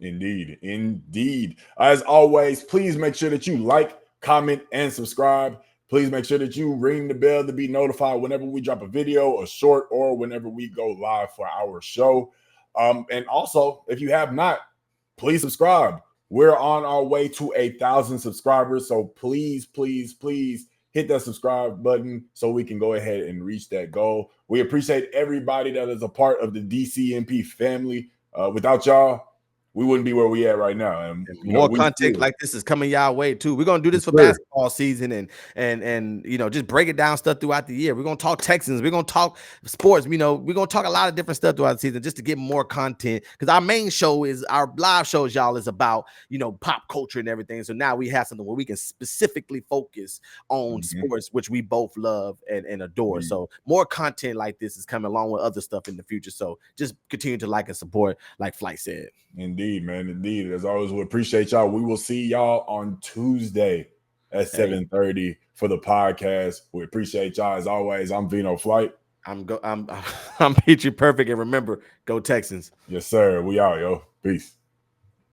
Indeed. As always, please make sure that you like, comment, and subscribe. Please make sure that you ring the bell to be notified whenever we drop a video, a short, or whenever we go live for our show. And also, if you have not, please subscribe. We're on our way to 1,000 subscribers. So please, please, please hit that subscribe button so we can go ahead and reach that goal. We appreciate everybody that is a part of the DCMP family. Without y'all, we wouldn't be where we at right now. And more content like this is coming y'all way too. We're gonna do this for basketball season and just break it down stuff throughout the year. We're gonna talk Texans, we're gonna talk sports, we're gonna talk a lot of different stuff throughout the season just to get more content. Because our main show is our live shows, y'all, is about pop culture and everything. So now we have something where we can specifically focus on sports, which we both love and adore. So more content like this is coming along with other stuff in the future. So just continue to like and support, like Flight said. Indeed, man. Indeed. As always, we appreciate y'all. We will see y'all on Tuesday at 7:30 for the podcast. We appreciate y'all. As always, I'm Vino Flight. I'm Peachy Perfect. And remember, go Texans. Yes, sir. We out, yo. Peace.